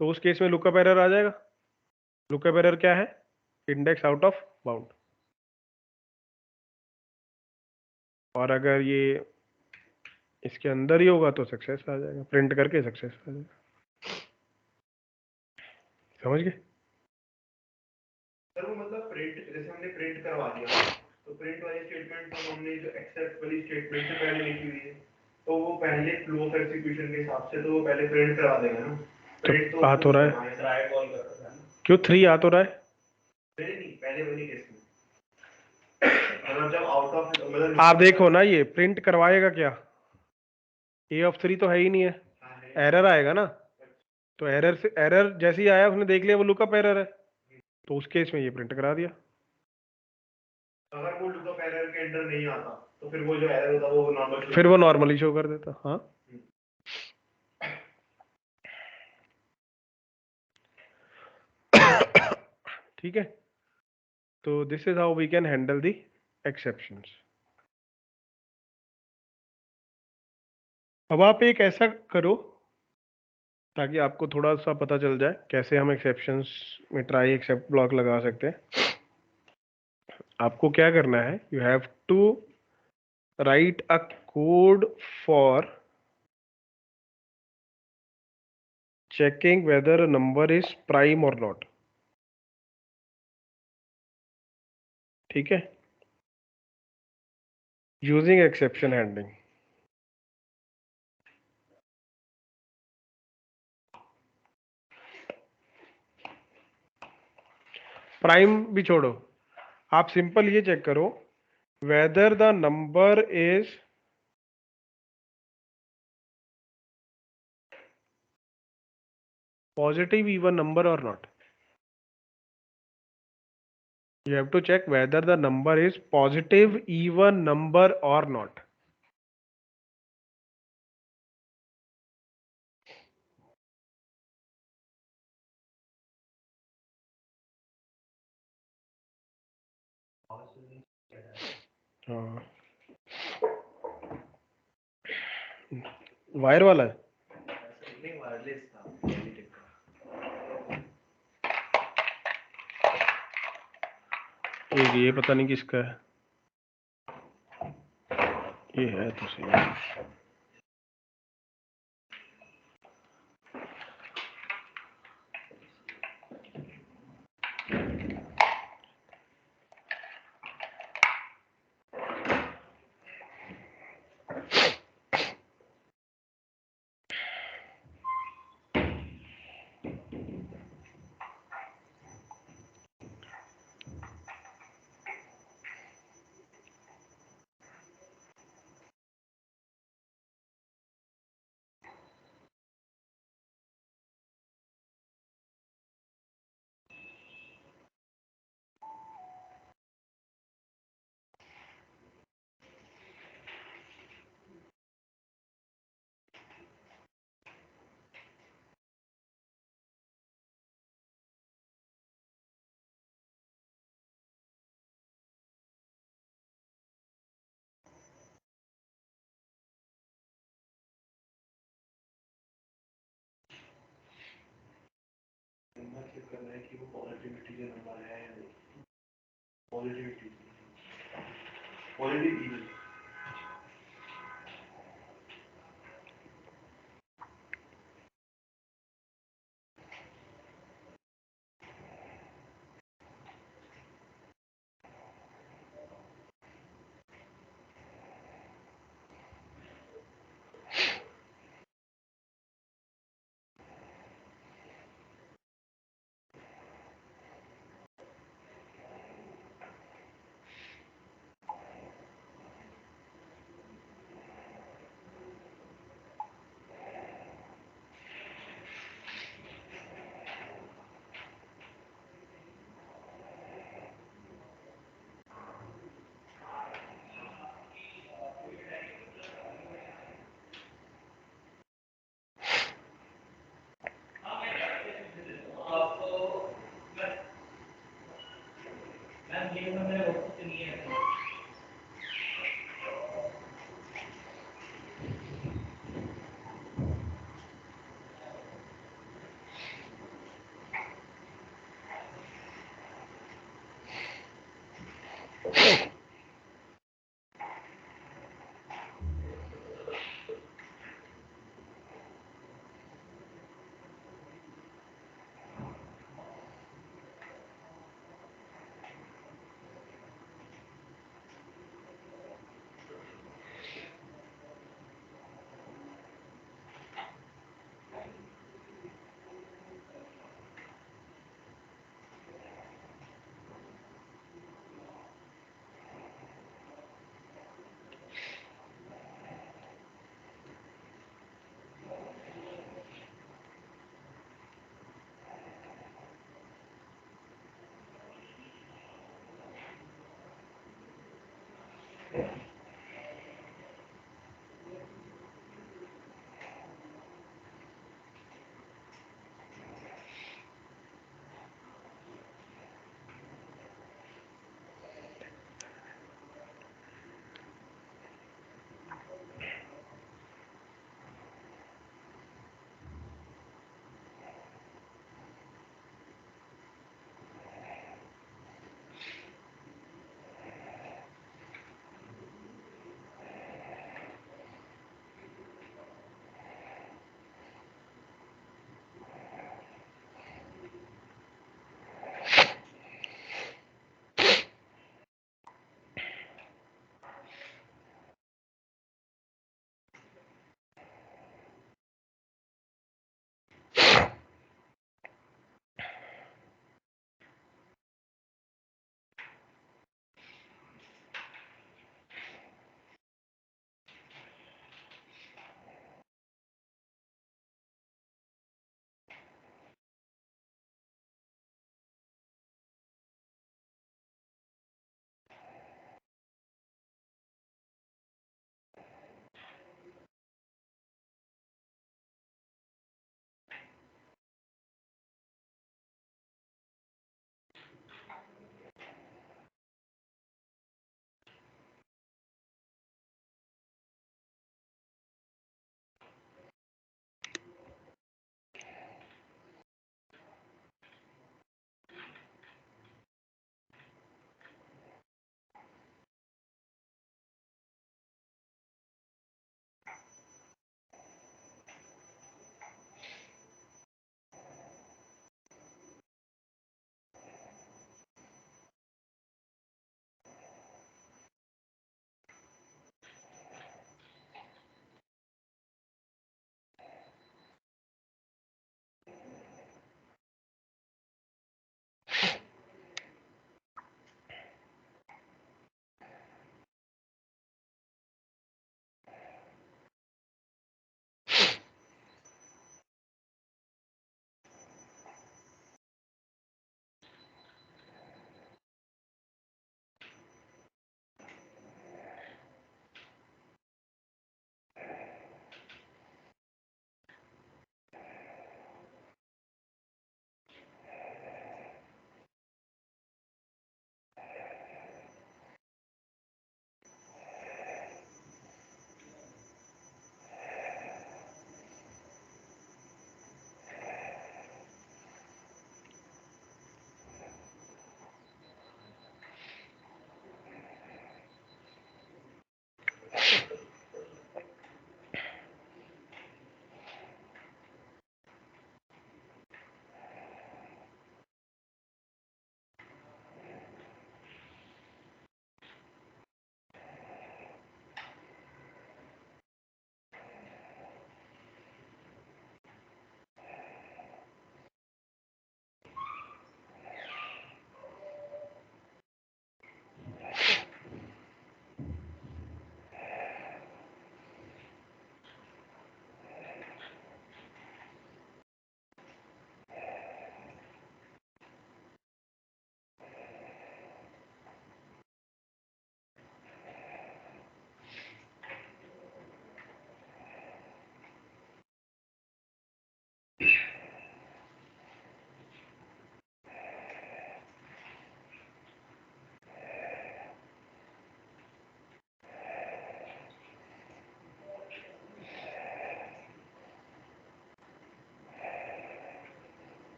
तो उस केस में लुकअप एरर आ जाएगा। लुकअप एरर क्या है? Index out of bound. और अगर ये इसके अंदर ही होगा तो सक्सेस आ जाएगा, प्रिंट करके सक्सेस आ जाएगा। समझ गए? सर वो मतलब प्रिंट, जैसे हमने प्रिंट करवा दिया, तो प्रिंट वाली स्टेटमेंट तो हमने जो एक्सेप्ट वाली स्टेटमेंट से पहले लिखी हुई है, तो वो पहले फ्लो ऑफ एग्जीक्यूशन के हिसाब से तो वो पहले प्रिंट करवा देगा ना। प्रिंट तो आ तो रहा है, ट्राई कॉल कर रहा है ना। क्यों 3 आ तो रहा है? पहले नहीं, पहले वाली केस में मतलब जब आउट ऑफ मतलब आप देखो ना, ये प्रिंट करवाएगा क्या? ए ऑफ 3 तो है ही नहीं है, एरर आएगा ना। तो एरर से, एरर जैसे ही आया उसने देख लिया वो लुकअप एरर है, तो उस केस में ये प्रिंट करा दिया। अगर वो लुकअप एरर के अंडर नहीं आता तो फिर वो जो एरर होता वो नॉर्मल, फिर वो नॉर्मली शो कर देता। हाँ, ठीक है। तो this is how we can handle the exceptions. अब आप एक ऐसा करो ताकि आपको थोड़ा सा पता चल जाए कैसे हम एक्सेप्शंस में ट्राई एक्सेप्ट ब्लॉक लगा सकते हैं। आपको क्या करना है, you have to write a code for checking whether a number is prime or not। ठीक है, यूजिंग एक्सेप्शन हैंडलिंग। प्राइम भी छोड़ो, आप सिंपल ये चेक करो whether the number is positive even number और not. You have to check whether the number is positive even number or not। हाँ, wire वाला है। वायरलेस था। एक ये पता नहीं किसका है, ये है तो सही। चेक करना है कि वो पॉजिटिविटी का नंबर है या नहीं। Positivity, positive even. मैम ये तो मेरे WhatsApp पे नहीं है।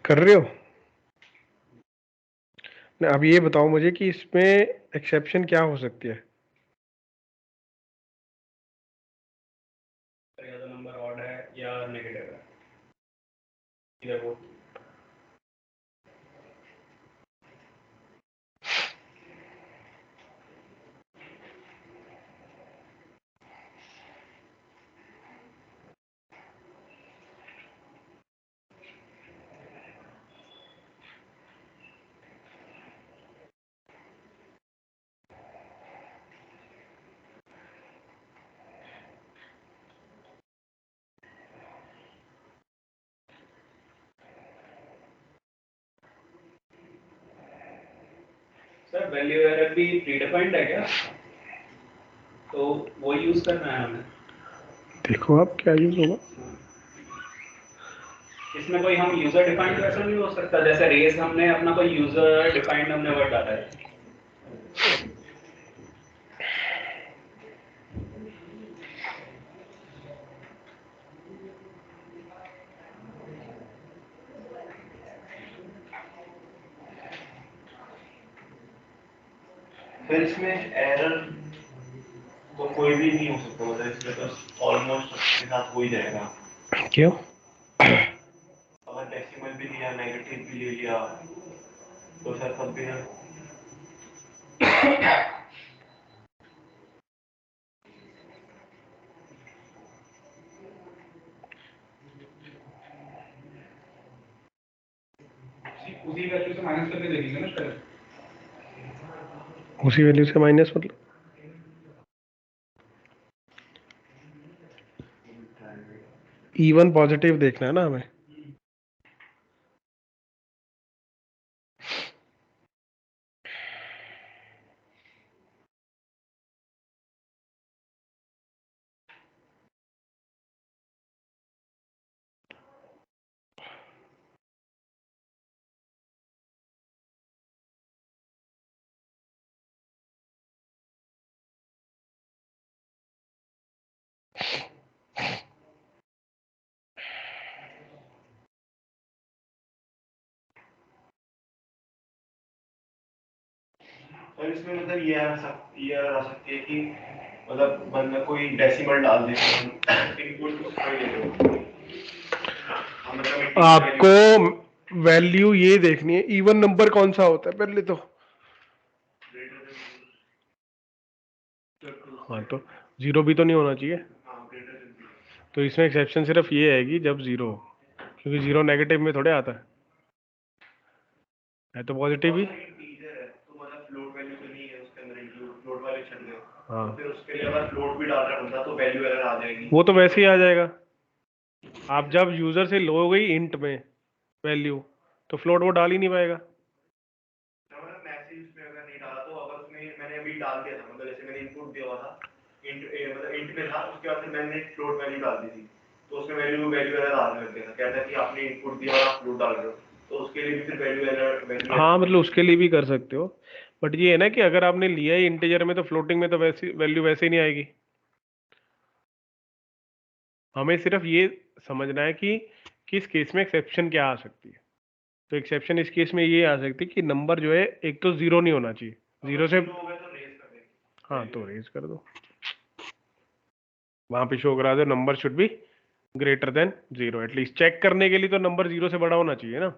कर रहे हो? नहीं, अब ये बताओ मुझे कि इसमें एक्सेप्शन क्या हो सकती है? या तो नंबर ऑड है या नेगेटिव है, इधर वो। सर वैल्यू एरर भी प्रीडिफाइंड है क्या? तो वो यूज करना है हमें। देखो आप क्या यूज होगा। इसमें कोई हम यूजर डिफाइंड वैसा नहीं हो सकता, जैसे रेस हमने अपना कोई यूजर डिफाइंड हमने वर्ड डाला है। फिर इसमें एरर तो कोई भी नहीं हो सकता, मतलब इसमें तो ऑलमोस्ट सबके साथ हो ही जाएगा। क्यों? अगर डेसिमल भी लिया, नेगेटिव भी ले लिया, तो सर सब भी है। उसी वैल्यू से माइनस करके देखेंगे ना शायद। उसी वैल्यू से माइनस मतलब इवन पॉजिटिव देखना है ना हमें। सर इसमें मतलब ये आ सकती है कि मतलब बंदा कोई डेसिमल डाल दे, इनपुट उसका ही दे दो। आपको वैल्यू ये देखनी है इवन नंबर कौन सा होता है पहले तो। हाँ तो जीरो भी तो नहीं होना चाहिए। तो इसमें एक्सेप्शन सिर्फ ये है कि जब जीरो हो, क्योंकि जीरो नेगेटिव में थोड़े आता है तो पॉजिटिव ही। तो मतलब फ्लोट वैल्यू तो नहीं है उसके अंदर, इंक्लूड फ्लोट वाले छट गए। हाँ तो फिर उसके लिए अगर फ्लोट भी डाल रहा है बंदा तो वैल्यू एरर आ जाएगी। वो तो वैसे ही आ जाएगा। आप जब यूजर से लो गई इंट में वैल्यू तो फ्लोट वो डाल ही नहीं पाएगा। मतलब मैसेज उसमें अगर नहीं डाला तो अगर उसमें मैंने अभी डाल दिया था, मतलब जैसे मैंने इनपुट दिया हुआ था इंट, मतलब इंट में था, उसके बाद फिर मैंने फ्लोट वैल्यू डाल दी थी, तो उसमें वैल्यू एरर आने लग गया था, कहता है कि आपने इनपुट दिया और आप फ्लोट डाल रहे हो, तो उसके लिए भी फिर वैल्यू हाँ मतलब उसके लिए भी कर सकते हो, बट ये है ना कि अगर आपने लिया ही इंटीजर में तो फ्लोटिंग में तो वैसी वैल्यू वैसे ही नहीं आएगी। हमें सिर्फ ये समझना है कि किस केस में एक्सेप्शन क्या आ सकती है। तो एक्सेप्शन इस केस में ये आ सकती है कि नंबर जो है एक तो जीरो नहीं होना चाहिए, जीरो से। हाँ तो रेज कर दो, वहां पे शो करा दो number should be greater than zero. At least check करने के लिए तो नंबर जीरो से बड़ा होना चाहिए ना।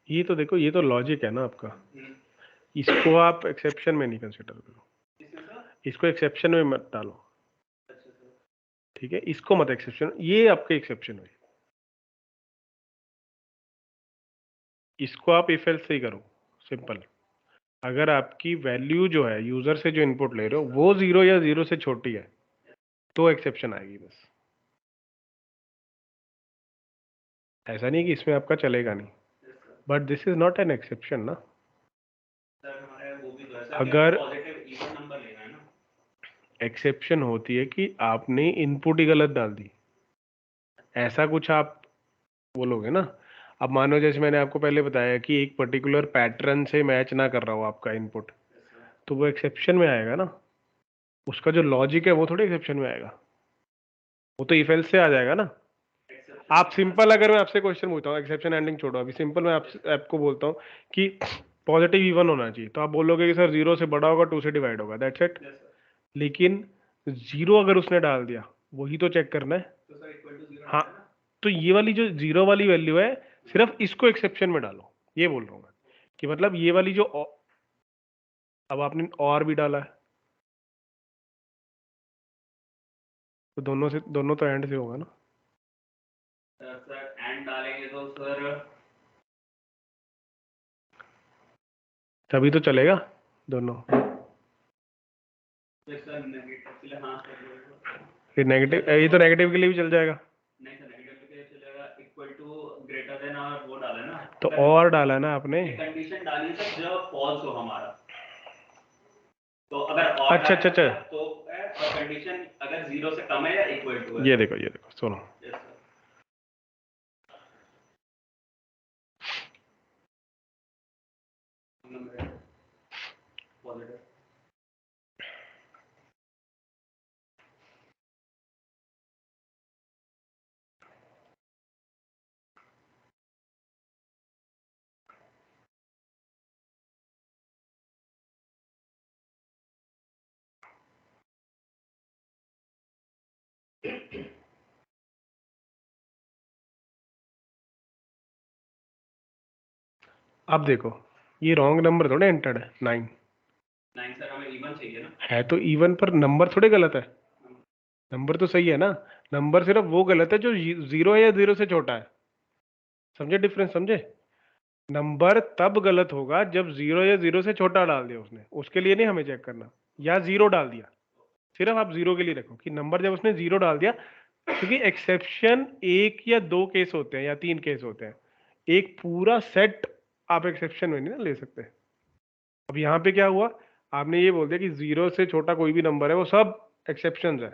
ये तो देखो, ये तो लॉजिक है ना आपका, इसको आप एक्सेप्शन में नहीं कंसिडर करो, इसको एक्सेप्शन में मत डालो, ठीक है? इसको मत एक्सेप्शन, ये आपके एक्सेप्शन हुई, इसको आप इफ एल्स से ही करो, सिंपल। अगर आपकी वैल्यू जो है यूजर से जो इनपुट ले रहे हो वो 0 या 0 से छोटी है तो एक्सेप्शन आएगी बस। ऐसा नहीं कि इसमें आपका चलेगा नहीं, but this is not an exception ना। सर हमारे वो भी तो है सर, अगर पॉजिटिव इवन नंबर लेना है ना। एक्सेप्शन होती है कि आपने इनपुट ही गलत डाल दी, ऐसा कुछ आप बोलोगे ना। अब मानो जैसे मैंने आपको पहले बताया कि एक पर्टिकुलर पैटर्न से मैच ना कर रहा हो आपका इनपुट, तो वो एक्सेप्शन में आएगा ना। उसका जो लॉजिक है वो थोड़ी एक्सेप्शन में आएगा, वो तो इफ एल्स से आ जाएगा ना। आप सिंपल, अगर मैं आपसे क्वेश्चन पूछता हूँ, एक्सेप्शन एंडिंग छोड़ो, अभी सिंपल मैं आपको बोलता हूँ कि पॉजिटिव इवन होना चाहिए, तो आप बोलोगे कि सर 0 से बड़ा होगा 2 से डिवाइड होगा, दैट्स इट। लेकिन 0 अगर उसने डाल दिया वही तो चेक करना है। तो सर इक्वल टू 0 हाँ, तो ये वाली जो 0 वाली वैल्यू है सिर्फ इसको एक्सेप्शन में डालो, ये बोल रहा हूँ मैं कि मतलब ये वाली जो अब आपने और भी डाला है तो दोनों तो एंड से होगा ना। सर एंड डालेंगे तो सर तभी तो चलेगा दोनों। सर नेगेटिव, हाँ सर फिर नेगेटिव, ये तो नेगेटिव के लिए भी चल जाएगा। नहीं सर, नेगेटिव के लिए चलेगा, इक्वल टू ग्रेटर देन और वो डाला ना, तो और डाला ना आपने, कंडीशन डाली सर जो फॉल्स हो हमारा, तो अगर और अच्छा अच्छा अच्छा, तो कंडीशन अगर 0 से कम है या इक्वल टू है। ये देखो सुनो, Yes, sir. Positive. अब देखो ये रॉन्ग नंबर थोड़े एंटर्ड है, 9 9 सर हमें इवन चाहिए ना। है, तो इवन पर नंबर थोड़े गलत है, नंबर तो सही है ना। नंबर सिर्फ वो गलत है जो 0 है या 0 से छोटा है, समझे डिफरेंस, समझे। नंबर तब गलत होगा जब 0 या 0 से छोटा डाल दिया उसने, उसके लिए नहीं हमें चेक करना, या 0 डाल दिया, सिर्फ आप 0 के लिए रखो कि नंबर जब उसने 0 डाल दिया, क्योंकि एक्सेप्शन 1 या 2 केस होते हैं या 3 केस होते हैं, एक पूरा सेट आप एक्सेप्शन में नहीं ना ले सकते। अब यहाँ पे क्या हुआ, आपने ये बोल दिया कि 0 से छोटा कोई भी नंबर है वो सब एक्सेप्शन है,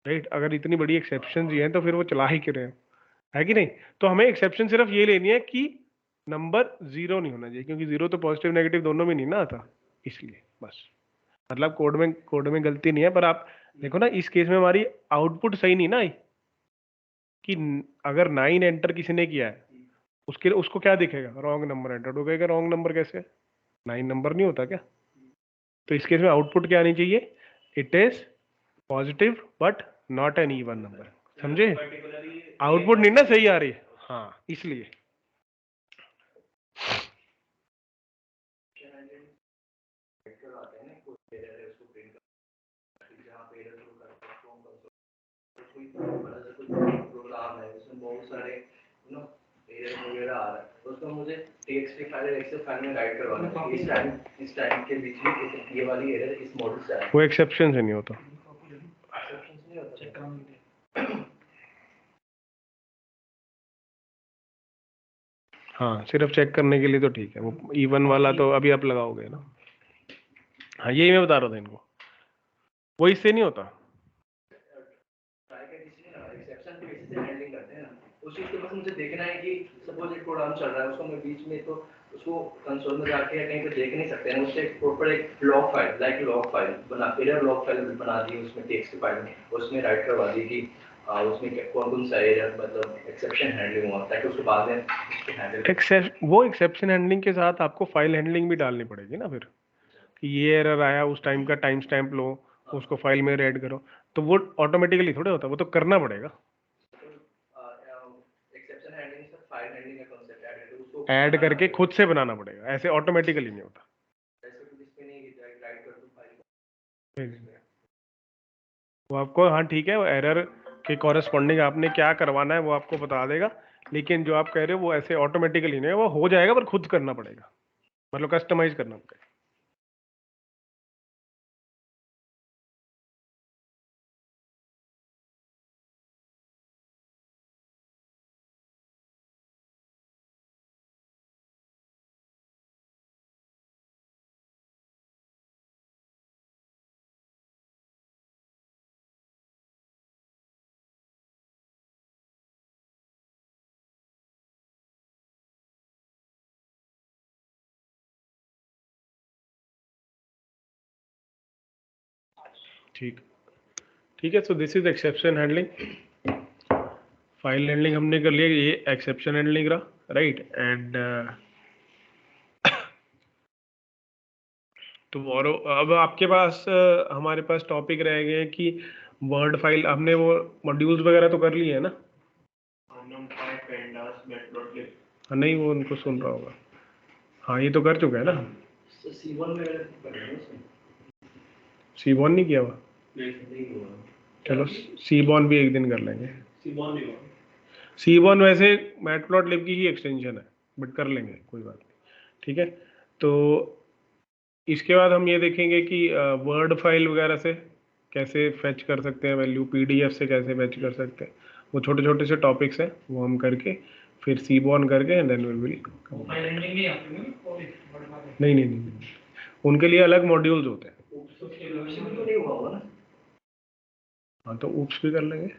राइट। अगर इतनी बड़ी एक्सेप्शन ही है तो फिर वो चला ही क्यों रहे हैं, है कि नहीं। तो हमें एक्सेप्शन सिर्फ ये लेनी है कि नंबर 0 नहीं होना चाहिए, क्योंकि 0 तो पॉजिटिव नेगेटिव दोनों में नहीं ना आता, इसलिए बस। मतलब कोड में गलती नहीं है, पर आप देखो ना इस केस में हमारी आउटपुट सही नहीं ना आई, कि अगर 9 एंटर किसी ने किया है उसके उसको क्या दिखेगा, रॉन्ग नंबर एंटर हो गएगा। रॉन्ग नंबर कैसे, 9 नंबर नहीं होता क्या। तो इस केस में आउटपुट क्या आनी चाहिए, it is positive but not an even number, समझे। आउटपुट नहीं ना सही आ रही है, हाँ इसलिए। प्रोग्राम है उसमें बहुत सारे एरर वगैरह आ रहा है, उसको मुझे टीएक्सटी फाइल और एक्सेल फाइल में राइट करवाना है। इस टाइम के बीच में ये वाली एरर इस मॉडल से है, वो एक्सेप्शन से नहीं होता, एक्सेप्शन से नहीं होता। हाँ सिर्फ चेक करने के लिए तो ठीक है, वो इवन वाला तो अभी आप लगाओगे ना। हाँ यही मैं बता रहा था इनको, वो इससे नहीं होता। एक्सेप्शन के बेसिस से हैंडलिंग करते हैं ना, उस चीज को बस मुझे देखना है कि सपोज एक प्रोग्राम चल रहा है, उसको मैं बीच में तो उसको कंसोल में जाके या कहीं पे देख नहीं सकते हैं, उससे एक प्रॉपर एक log file, like log file बना, एरर लॉग फाइल बना दी उसमें टेक्स्ट फाइल में, उसमें राइट करवा दी कि उसमें कौन कौन सा एरर मतलब एक्सेप्शन हैंडलिंग हुआ, ताकि उसको बाद में हैंडल। वो एक्सेप्शन हैंडलिंग के साथ आपको फाइल हैंडलिंग भी डालनी पड़ेगी ना फिर, कि ये एरर आया उस टाइम का टाइम स्टैम्प लो, उसको फाइल में ऐड करो, तो वो ऑटोमेटिकली थोड़े होता, वो तो करना पड़ेगा। एक्सेप्शन हैंडलिंग से फाइल हैंडलिंग का कांसेप्ट ऐड करके उसको ऐड करके खुद से बनाना पड़ेगा, ऐसे ऑटोमेटिकली नहीं होता। ऐसे कुछ इसमें नहीं राइट कर दूं फाइल, वो आपको, हाँ ठीक है, वो एरर के कॉरेस्पॉन्डिंग आपने क्या करवाना है वो आपको बता देगा, लेकिन जो आप कह रहे हो वो ऐसे ऑटोमेटिकली नहीं है, वो हो जाएगा पर खुद करना पड़ेगा, मतलब कस्टमाइज करना पड़ेगा। ठीक है। So this is exception handling. File handling हमने कर लिया, ये एक्सेप्शन हैंडलिंग रहा, राइट। एंड टुमारो अब आपके पास हमारे पास टॉपिक रह गए कि वर्ड फाइल, हमने वो मॉड्यूल्स वगैरह तो कर लिए है ना? numpy pandas matplotlib हाँ, नहीं वो उनको सुन रहा होगा। हाँ, ये तो कर चुका है ना। C1 में कर रहे हैं उसमें। सीबॉन नहीं किया हुआ? नहीं हुआ। चलो सीबॉन भी एक दिन कर लेंगे। सीबॉन नहीं हुआ। सीबॉन वैसे मैटप्लॉटलिब की ही एक्सटेंशन है, बट कर लेंगे, कोई बात नहीं। ठीक है, तो इसके बाद हम ये देखेंगे कि वर्ड फाइल वगैरह से कैसे फेच कर सकते हैं वैल्यू, पीडीएफ से कैसे फेच कर सकते हैं, वो छोटे छोटे से टॉपिक्स हैं, वो हम करके फिर सीबॉन करके and then we will. File handling नहीं आती है कोई वर्ड फाइल। नहीं, उनके लिए अलग मॉड्यूल्स होते हैं। उसमें तो नहीं हुआ होगा ना? हाँ, तो ऊप्स भी कर लेंगे।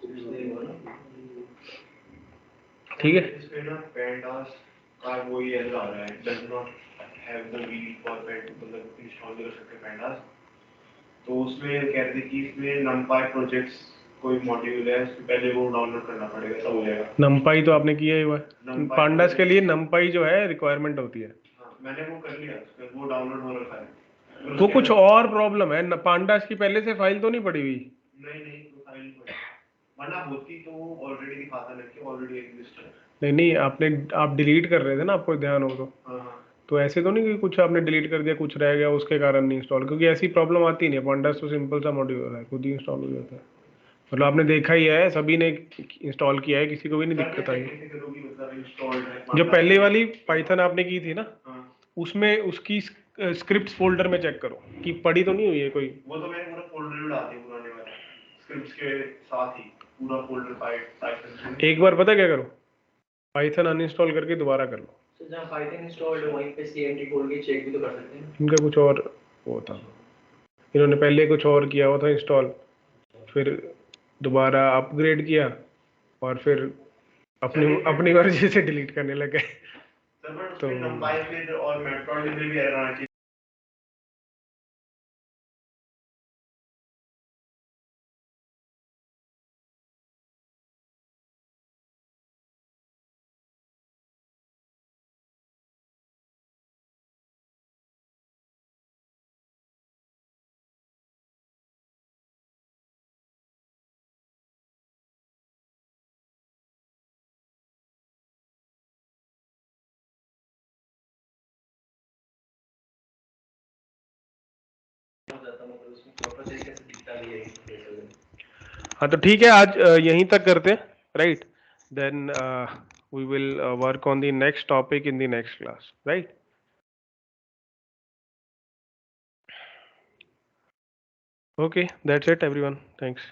नहीं हुआ ना? ठीक है। इसमें ना pandas का वो ही एरर आ रहा है, does not have the wheel for pet, मतलब इंस्टॉल नहीं कर सकते pandas। तो उसमें कह रहे थे कि इसमें numpy projects कोई मॉड्यूल है, उसके पहले वो डाउनलोड करना पड़ेगा, तब हो जाएगा। नमपाई तो आपने किया ही हुआ है, NumPy पांडास के तो- लिए नमपाई जो है रिक्वायरमेंट होती है। हाँ, मैंने वो कर लिया, उसका वो डाउनलोड हो रखा है। फिर वो उसके कुछ अंदर- और प्रॉब्लम है, पांडास की पहले से फाइल तो नहीं पड़ी हुई। नहीं तो फाइल पड़ी, वरना होती तो ऑलरेडी दिखाता ना कि ऑलरेडी एग्जिस्ट है। नहीं, आप डिलीट कर रहे थे ना, आपको ध्यान हो तो। हाँ, तो ऐसे तो नहीं कि कुछ आपने डिलीट कर दिया, कुछ रह गया उसके कारण नहीं इंस्टॉल, क्योंकि ऐसी प्रॉब्लम आती नहीं है। पांडास तो सिंपल सा मॉड्यूल है, खुद ही इंस्टॉल हो जाता है। मतलब आपने देखा ही है, सभी ने इंस्टॉल किया है, किसी को भी नहीं दिक्कत आई। कैसे करोगी, मतलब इंस्टॉल्ड है जो पहले वाली पाइथन आपने की थी ना, हाँ, उसमें उसकी स्क्रिप्ट्स फोल्डर में चेक करो कि पड़ी तो नहीं हुई है कोई। वो तो मैंने पूरा फोल्डर में डाल दिया पुराने वाला, स्क्रिप्ट्स के साथ ही पूरा फोल्डर पाइथन एक बार पता क्या करो, पाइथन अनइंस्टॉल करके दोबारा कर लो। तो जहाँ पाइथन इंस्टॉल्ड है वहीं पे CMD खोल के चेक भी तो कर सकते हैं। इनका कुछ और वो था, इन्होंने पहले कुछ और किया हुआ था इंस्टॉल, फिर दोबारा अपग्रेड किया और फिर अपनी मर्जी से डिलीट करने लगे। तो numpy फिर और मैटप्लॉटलिब में भी एरर आना चाहिए। हो जाता मतलब उसमें प्रॉपर तरीके से दिखता भी है। हाँ, तो ठीक है, आज यहीं तक करते हैं, right. Then we will work on the next topic in the next class, right. Okay, that's it everyone. Thanks.